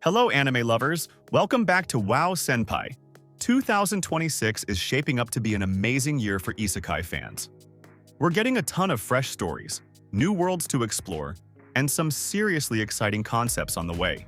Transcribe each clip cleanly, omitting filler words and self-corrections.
Hello anime lovers, welcome back to WoW Senpai. 2026 is shaping up to be an amazing year for Isekai fans. We're getting a ton of fresh stories, new worlds to explore, and some seriously exciting concepts on the way.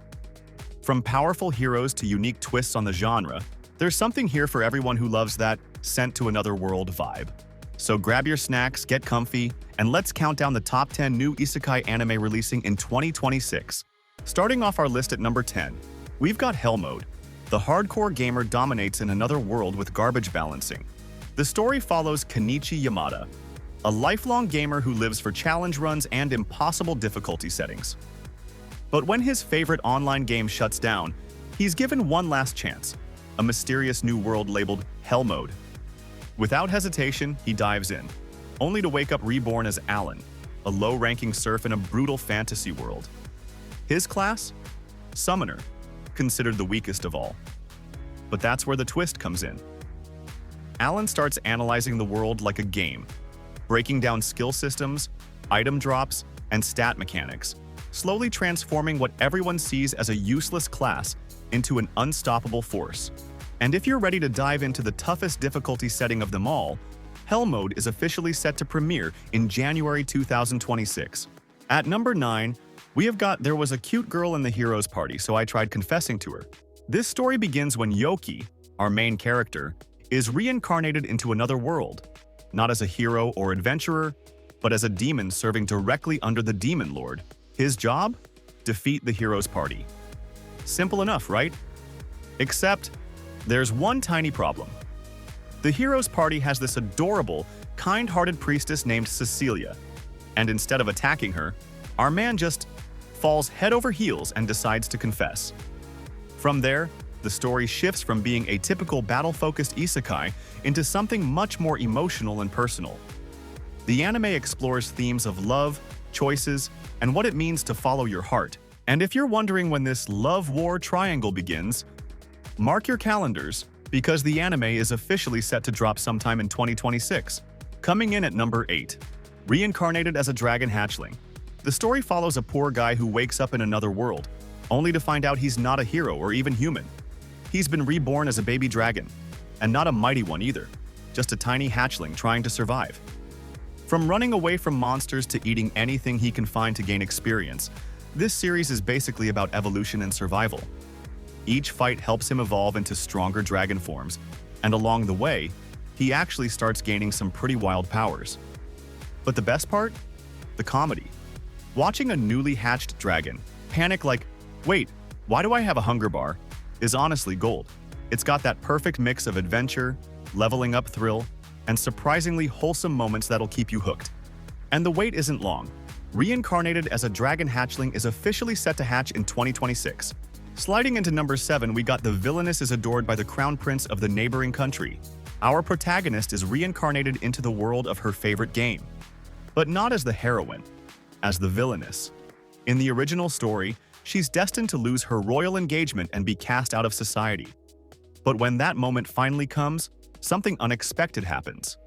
From powerful heroes to unique twists on the genre, there's something here for everyone who loves that sent to another world vibe. So grab your snacks, get comfy, and let's count down the top 10 new Isekai anime releasing in 2026. Starting off our list at number 10, we've got Hell Mode. The hardcore gamer dominates in another world with garbage balancing. The story follows Kenichi Yamada, a lifelong gamer who lives for challenge runs and impossible difficulty settings. But when his favorite online game shuts down, he's given one last chance, a mysterious new world labeled Hell Mode. Without hesitation, he dives in, only to wake up reborn as Alan, a low-ranking serf in a brutal fantasy world. His class? Summoner, considered the weakest of all. But that's where the twist comes in. Alan starts analyzing the world like a game, breaking down skill systems, item drops, and stat mechanics, slowly transforming what everyone sees as a useless class into an unstoppable force. And if you're ready to dive into the toughest difficulty setting of them all, Hell Mode is officially set to premiere in January 2026. At number 9, we have got There Was a Cute Girl in the Heroes Party, so I tried confessing to her. This story begins when Yoki, our main character, is reincarnated into another world, not as a hero or adventurer, but as a demon serving directly under the Demon Lord. His job? Defeat the Heroes Party. Simple enough, right? Except, there's one tiny problem. The Heroes Party has this adorable, kind-hearted priestess named Cecilia, and instead of attacking her, our man just falls head over heels and decides to confess. From there, the story shifts from being a typical battle-focused isekai into something much more emotional and personal. The anime explores themes of love, choices, and what it means to follow your heart. And if you're wondering when this love-war triangle begins, mark your calendars, because the anime is officially set to drop sometime in 2026. Coming in at number 8, Reincarnated as a Dragon Hatchling. The story follows a poor guy who wakes up in another world, only to find out he's not a hero or even human. He's been reborn as a baby dragon, and not a mighty one either, just a tiny hatchling trying to survive. From running away from monsters to eating anything he can find to gain experience, this series is basically about evolution and survival. Each fight helps him evolve into stronger dragon forms, and along the way, he actually starts gaining some pretty wild powers. But the best part? The comedy. Watching a newly hatched dragon panic like, wait, why do I have a hunger bar? Is honestly gold. It's got that perfect mix of adventure, leveling up thrill, and surprisingly wholesome moments that'll keep you hooked. And the wait isn't long. Reincarnated as a Dragon Hatchling is officially set to hatch in 2026. Sliding into number 7, we got the Villainess is adored by the crown prince of the neighboring country. Our protagonist is reincarnated into the world of her favorite game. But not as the heroine, as the Villainess. In the original story, she's destined to lose her royal engagement and be cast out of society. But when that moment finally comes, something unexpected happens.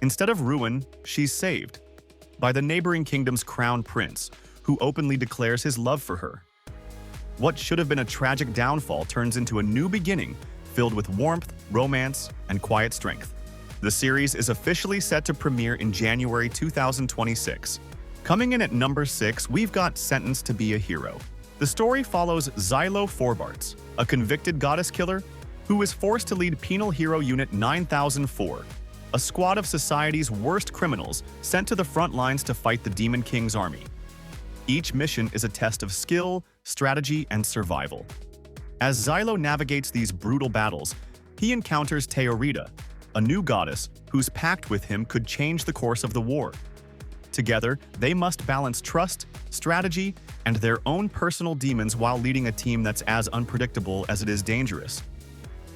Instead of ruin, she's saved by the neighboring kingdom's crown prince, who openly declares his love for her. What should have been a tragic downfall turns into a new beginning filled with warmth, romance, and quiet strength. The series is officially set to premiere in January 2026. Coming in at number 6, we've got Sentenced to be a Hero. The story follows Xylo Forbarts, a convicted goddess killer who is forced to lead Penal Hero Unit 9004, a squad of society's worst criminals sent to the front lines to fight the Demon King's army. Each mission is a test of skill, strategy, and survival. As Xylo navigates these brutal battles, he encounters Teorita, a new goddess whose pact with him could change the course of the war. Together, they must balance trust, strategy, and their own personal demons while leading a team that's as unpredictable as it is dangerous.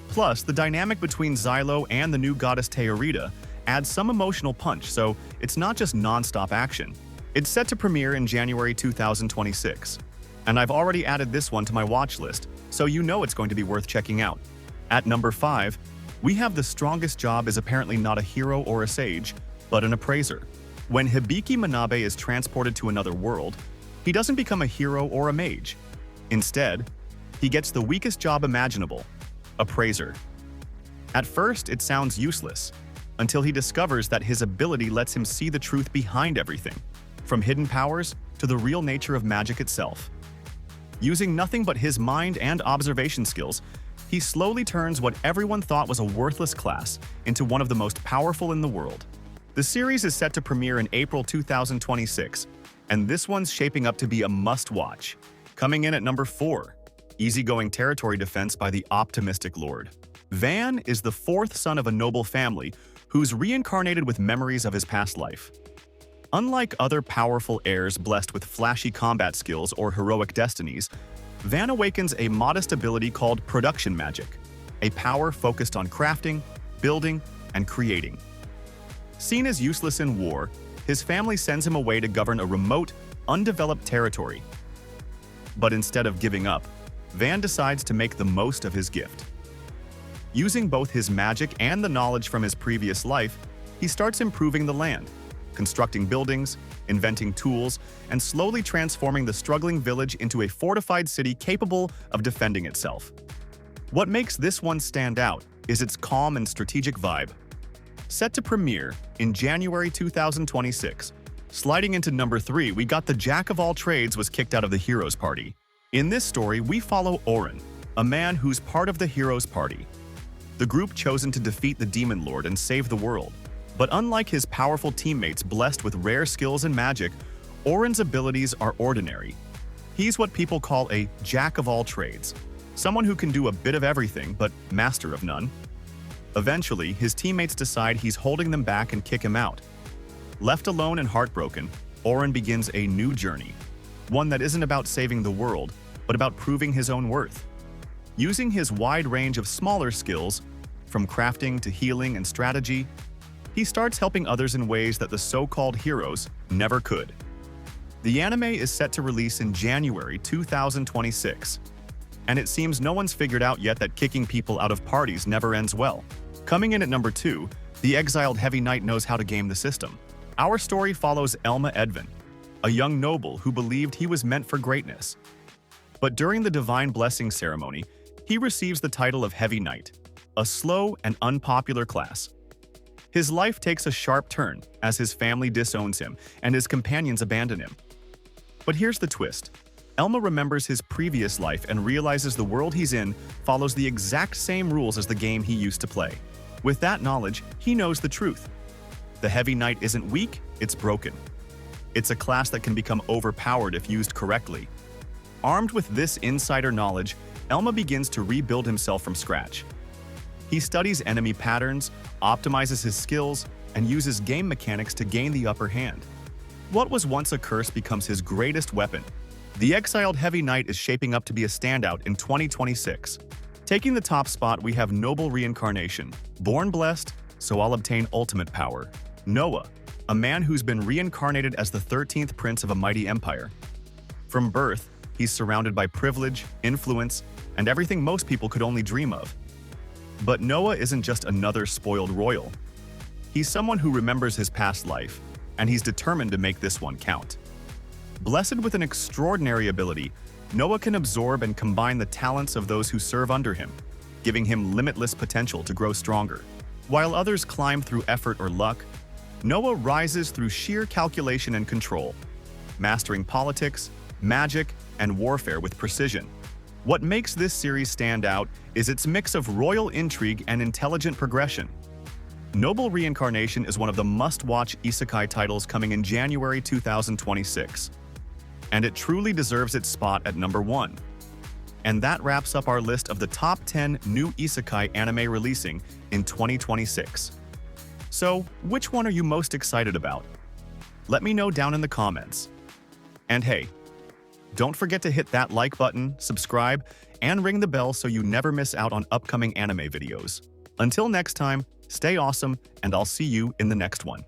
Plus, the dynamic between Xylo and the new goddess Teorita adds some emotional punch, so it's not just non-stop action. It's set to premiere in January 2026. And I've already added this one to my watch list, so you know it's going to be worth checking out. At number 5, we have The Strongest Job is apparently not a hero or a sage, but an appraiser. When Hibiki Manabe is transported to another world, he doesn't become a hero or a mage. Instead, He gets the weakest job imaginable, appraiser. At first, it sounds useless, until he discovers that his ability lets him see the truth behind everything, from hidden powers to the real nature of magic itself. Using nothing but his mind and observation skills, he slowly turns what everyone thought was a worthless class into one of the most powerful in the world. The series is set to premiere in April 2026, and this one's shaping up to be a must-watch. Coming in at number 4, Easygoing Territory Defense by the Optimistic Lord. Van is the fourth son of a noble family who's reincarnated with memories of his past life. Unlike other powerful heirs blessed with flashy combat skills or heroic destinies, Van awakens a modest ability called production magic, a power focused on crafting, building, and creating. Seen as useless in war, his family sends him away to govern a remote, undeveloped territory. But instead of giving up, Van decides to make the most of his gift. Using both his magic and the knowledge from his previous life, he starts improving the land, constructing buildings, inventing tools, and slowly transforming the struggling village into a fortified city capable of defending itself. What makes this one stand out is its calm and strategic vibe. Set to premiere in January 2026, sliding into number 3, we got the jack of all trades was kicked out of the heroes party. In this story, we follow Oren, a man who's part of the heroes party, the group chosen to defeat the Demon Lord and save the world. But unlike his powerful teammates blessed with rare skills and magic, Oren's abilities are ordinary. He's what people call a jack of all trades, someone who can do a bit of everything but master of none. Eventually, his teammates decide he's holding them back and kick him out. Left alone and heartbroken, Oren begins a new journey, one that isn't about saving the world, but about proving his own worth. Using his wide range of smaller skills, from crafting to healing and strategy, he starts helping others in ways that the so-called heroes never could. The anime is set to release in January 2026, and it seems no one's figured out yet that kicking people out of parties never ends well. Coming in at number 2, the Exiled Heavy Knight knows how to game the system. Our story follows Elma Edvin, a young noble who believed he was meant for greatness. But during the Divine Blessing ceremony, he receives the title of Heavy Knight, a slow and unpopular class. His life takes a sharp turn as his family disowns him and his companions abandon him. But here's the twist. Elma remembers his previous life and realizes the world he's in follows the exact same rules as the game he used to play. With that knowledge, he knows the truth. The Heavy Knight isn't weak, it's broken. It's a class that can become overpowered if used correctly. Armed with this insider knowledge, Elma begins to rebuild himself from scratch. He studies enemy patterns, optimizes his skills, and uses game mechanics to gain the upper hand. What was once a curse becomes his greatest weapon. The Exiled Heavy Knight is shaping up to be a standout in 2026. Taking the top spot, we have Noble Reincarnation. Born blessed, so I'll obtain ultimate power. Noah, a man who's been reincarnated as the 13th prince of a mighty empire. From birth, he's surrounded by privilege, influence, and everything most people could only dream of. But Noah isn't just another spoiled royal. He's someone who remembers his past life, and he's determined to make this one count. Blessed with an extraordinary ability, Noah can absorb and combine the talents of those who serve under him, giving him limitless potential to grow stronger. While others climb through effort or luck, Noah rises through sheer calculation and control, mastering politics, magic, and warfare with precision. What makes this series stand out is its mix of royal intrigue and intelligent progression. Noble Reincarnation is one of the must-watch isekai titles coming in January 2026, and it truly deserves its spot at number 1. And that wraps up our list of the top 10 new isekai anime releasing in 2026. So, which one are you most excited about? Let me know down in the comments. And hey, don't forget to hit that like button, subscribe, and ring the bell so you never miss out on upcoming anime videos. Until next time, stay awesome, and I'll see you in the next one.